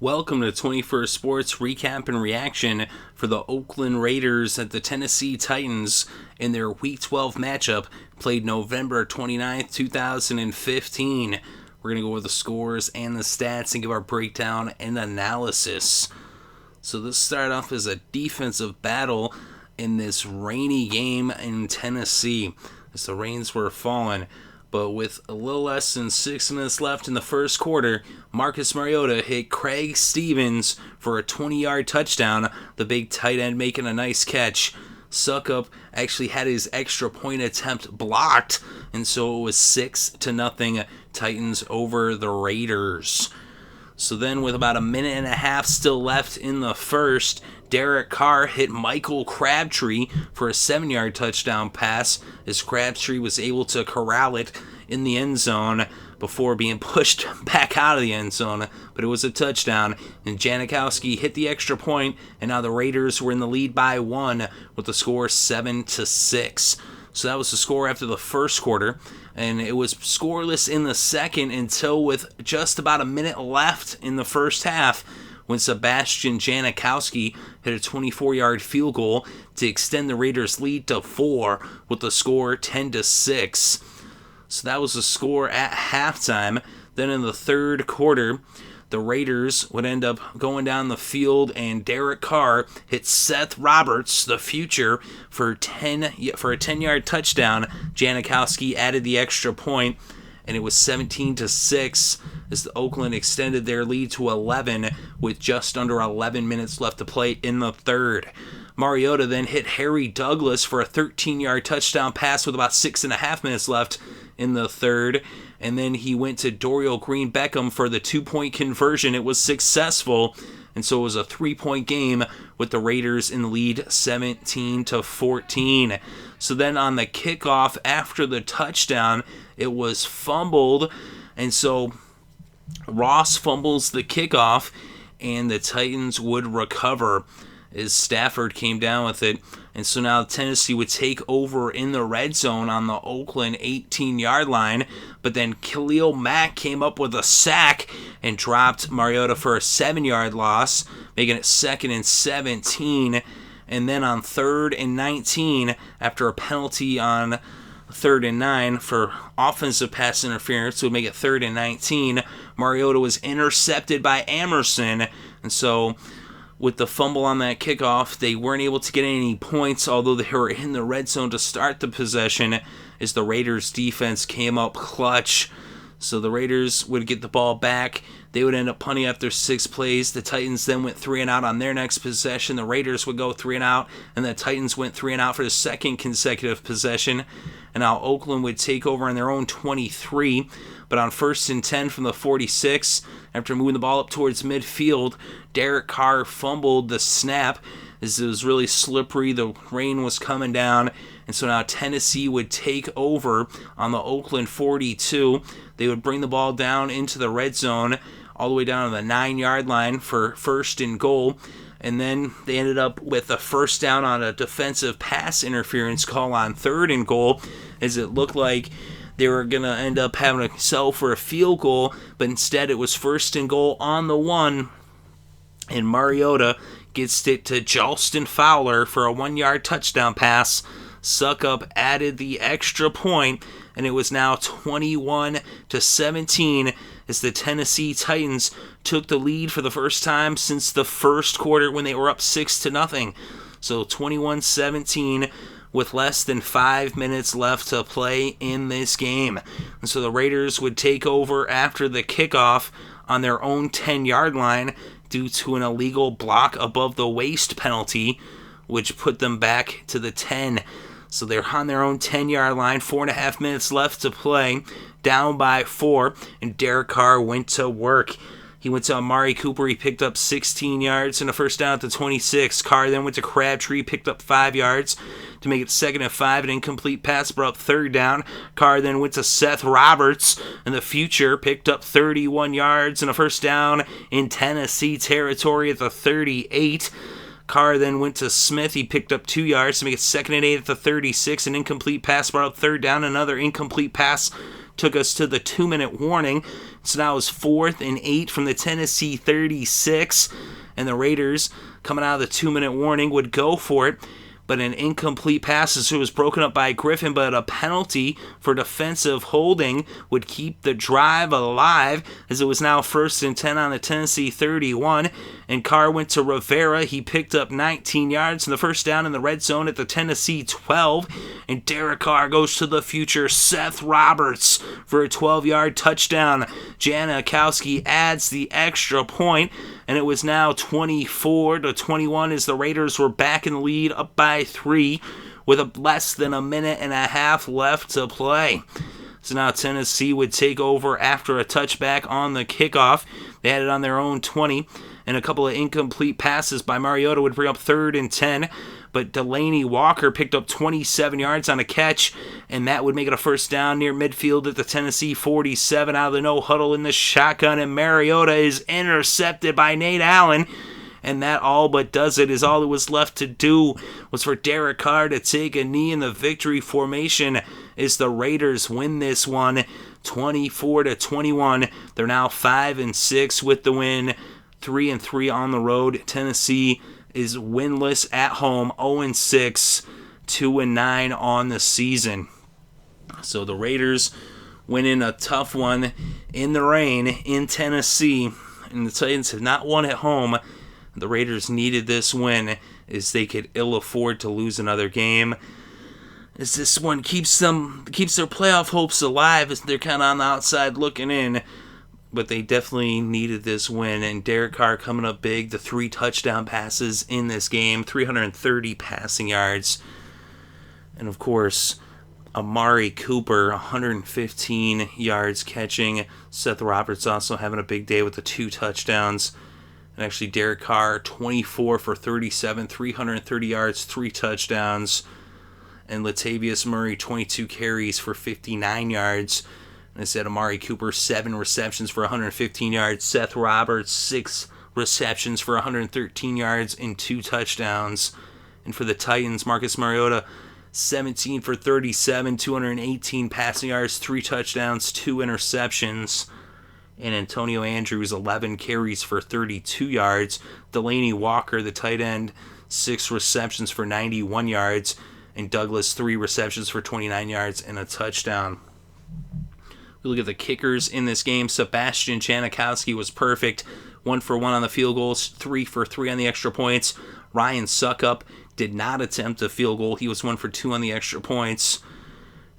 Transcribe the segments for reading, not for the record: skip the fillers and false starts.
Welcome to 21st Sports Recap and Reaction for the Oakland Raiders at the Tennessee Titans in their Week 12 matchup played November 29th, 2015. We're going to go over the scores and the stats and give our breakdown and analysis. So this started off as a defensive battle in this rainy game in Tennessee as the rains were falling. But with a little less than 6 minutes left in the first quarter, Marcus Mariota hit Craig Stevens for a 20-yard touchdown, the big tight end making a nice catch. Suckup actually had his extra point attempt blocked, and so it was 6-0 Titans over the Raiders. So then with about a minute and a half still left in the first, Derek Carr hit Michael Crabtree for a 7-yard touchdown pass as Crabtree was able to corral it in the end zone before being pushed back out of the end zone, but it was a touchdown, and Janikowski hit the extra point, and now the Raiders were in the lead by 1 with the score 7-6. So that was the score after the first quarter, and it was scoreless in the second until with just about a minute left in the first half when Sebastian Janikowski hit a 24-yard field goal to extend the Raiders' lead to 4 with the score 10-6. So that was the score at halftime. Then in the third quarter, the Raiders would end up going down the field, and Derek Carr hit Seth Roberts, the future, for a 10-yard touchdown. Janikowski added the extra point, and it was 17-6 as the Oakland extended their lead to 11 with just under 11 minutes left to play in the third. Mariota then hit Harry Douglas for a 13-yard touchdown pass with about 6.5 minutes left in the third, and then he went to Dorial Green-Beckham for the 2-point conversion. It was successful, and so it was a 3-point game with the Raiders in the lead 17-14. So then on the kickoff after the touchdown, it was fumbled, and so Ross fumbles the kickoff, and the Titans would recover as Stafford came down with it. And so now Tennessee would take over in the red zone on the Oakland 18-yard line. But then Khalil Mack came up with a sack and dropped Mariota for a 7-yard loss, making it 2nd and 17. And then on 3rd and 19, after a penalty on 3rd and 9 for offensive pass interference, would make it 3rd and 19. Mariota was intercepted by Emerson. And so with the fumble on that kickoff, they weren't able to get any points, although they were in the red zone to start the possession as the Raiders' defense came up clutch. So the Raiders would get the ball back. They would end up punting after 6 plays. The Titans then went 3 and out on their next possession. The Raiders would go 3 and out, and the Titans went 3 and out for the second consecutive possession. And now Oakland would take over on their own 23. But on 1st and 10 from the 46, after moving the ball up towards midfield, Derek Carr fumbled the snap as it was really slippery. The rain was coming down, and so now Tennessee would take over on the Oakland 42. They would bring the ball down into the red zone, all the way down to the 9-yard line for 1st and goal. And then they ended up with a first down on a defensive pass interference call on 3rd and goal, as it looked like they were going to end up having to settle for a field goal, but instead it was 1st and goal on the 1, and Mariota gets it to Jalston Fowler for a 1-yard touchdown pass. Suckup added the extra point, and it was now 21-17 as the Tennessee Titans took the lead for the first time since the first quarter when they were up 6-0. So 21-17 with less than 5 minutes left to play in this game. And so the Raiders would take over after the kickoff on their own 10-yard line due to an illegal block above the waist penalty, which put them back to the 10. So they're on their own 10-yard line, 4.5 minutes left to play, down by 4, and Derek Carr went to work. He went to Amari Cooper. He picked up 16 yards and a first down at the 26. Carr then went to Crabtree, picked up 5 yards to make it 2nd and 5. An incomplete pass brought up 3rd down. Carr then went to Seth Roberts in the future, picked up 31 yards and a first down in Tennessee territory at the 38. Carr then went to Smith. He picked up 2 yards to make it 2nd and 8 at the 36. An incomplete pass brought up 3rd down. Another incomplete pass took us to the 2-minute warning. So now it's 4th and 8 from the Tennessee 36. And the Raiders, coming out of the 2-minute warning, would go for it. But an incomplete pass as it was broken up by Griffin, but a penalty for defensive holding would keep the drive alive as it was now 1st and 10 on the Tennessee 31. And Carr went to Rivera. He picked up 19 yards and the first down in the red zone at the Tennessee 12. And Derek Carr goes to the future Seth Roberts for a 12-yard touchdown. Janikowski adds the extra point, and it was now 24-21 as the Raiders were back in the lead, up by 3 with less than a minute and a half left to play. So now Tennessee would take over after a touchback on the kickoff. They had it on their own 20, and a couple of incomplete passes by Mariota would bring up 3rd and 10. But Delaney Walker picked up 27 yards on a catch, and that would make it a first down near midfield at the Tennessee 47 out of the no-huddle in the shotgun, and Mariota is intercepted by Nate Allen. And that all but does it, is all it was left to do was for Derek Carr to take a knee in the victory formation as the Raiders win this one 24-21. They're now 5-6 with the win, 3-3 on the road. Tennessee is winless at home, 0-6, 2-9 on the season. So the Raiders winning a tough one in the rain in Tennessee, and the Titans have not won at home. The Raiders needed this win as they could ill afford to lose another game, as this one keeps their playoff hopes alive as they're kind of on the outside looking in. But they definitely needed this win, and Derek Carr coming up big, the 3 touchdown passes in this game, 330 passing yards. And of course, Amari Cooper, 115 yards catching. Seth Roberts also having a big day with the 2 touchdowns. And actually, Derek Carr, 24 for 37, 330 yards, 3 touchdowns. And Latavius Murray, 22 carries for 59 yards. And I said Amari Cooper, 7 receptions for 115 yards. Seth Roberts, 6 receptions for 113 yards and 2 touchdowns. And for the Titans, Marcus Mariota, 17 for 37, 218 passing yards, 3 touchdowns, 2 interceptions. And Antonio Andrews, 11 carries for 32 yards. Delaney Walker, the tight end, 6 receptions for 91 yards. And Douglas, 3 receptions for 29 yards and a touchdown. We look at the kickers in this game. Sebastian Janikowski was perfect. 1 for 1 on the field goals, 3 for 3 on the extra points. Ryan Suckup did not attempt a field goal. He was 1 for 2 on the extra points.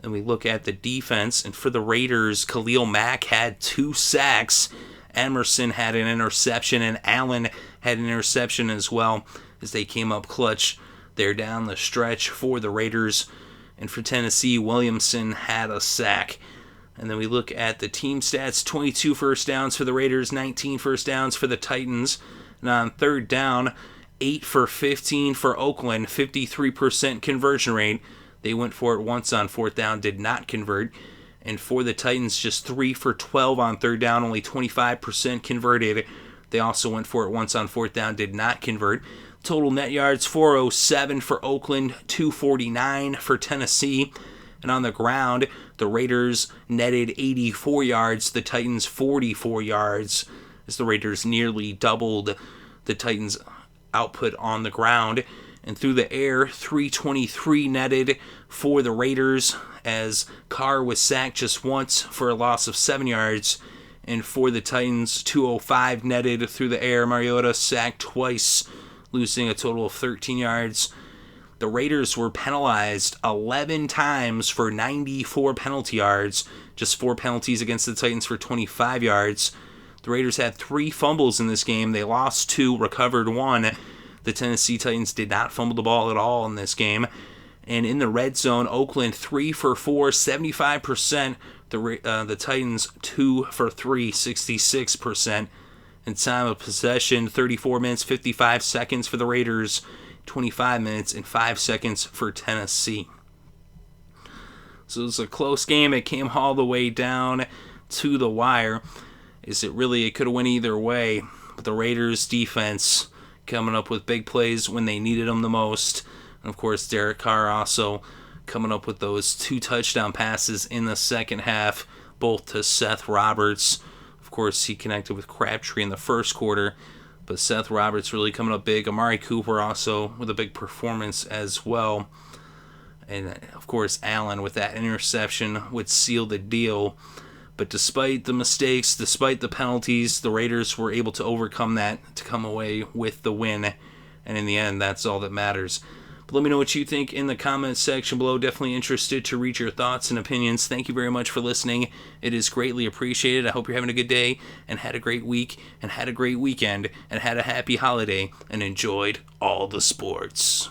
And we look at the defense, and for the Raiders, Khalil Mack had 2 sacks. Emerson had an interception, and Allen had an interception as well as they came up clutch there down the stretch for the Raiders. And for Tennessee, Williamson had a sack. And then we look at the team stats, 22 first downs for the Raiders, 19 first downs for the Titans. And on 3rd down, 8 for 15 for Oakland, 53% conversion rate. They went for it once on 4th down, did not convert. And for the Titans, just 3 for 12 on 3rd down, only 25% converted. They also went for it once on 4th down, did not convert. Total net yards, 407 for Oakland, 249 for Tennessee. And on the ground, the Raiders netted 84 yards, the Titans 44 yards, as the Raiders nearly doubled the Titans' output on the ground. And through the air, 323 netted for the Raiders, as Carr was sacked just once for a loss of 7 yards. And for the Titans, 205 netted through the air. Mariota sacked twice, losing a total of 13 yards. The Raiders were penalized 11 times for 94 penalty yards, just 4 penalties against the Titans for 25 yards. The Raiders had 3 fumbles in this game. They lost 2, recovered 1. The Tennessee Titans did not fumble the ball at all in this game. And in the red zone, Oakland 3 for 4, 75%. The Titans 2 for 3, 66%. And time of possession, 34 minutes, 55 seconds for the Raiders, 25 minutes and 5 seconds for Tennessee. So it was a close game. It came all the way down to the wire. It could have went either way. But the Raiders defense coming up with big plays when they needed them the most. And of course, Derek Carr also coming up with those 2 touchdown passes in the second half. both to Seth Roberts. Of course, he connected with Crabtree in the first quarter, but Seth Roberts really coming up big. Amari Cooper also with a big performance as well. And, of course, Allen with that interception would seal the deal. But despite the mistakes, despite the penalties, the Raiders were able to overcome that to come away with the win. And in the end, that's all that matters. But let me know what you think in the comments section below. Definitely interested to read your thoughts and opinions. Thank you very much for listening. It is greatly appreciated. I hope you're having a good day and had a great week and had a great weekend and had a happy holiday and enjoyed all the sports.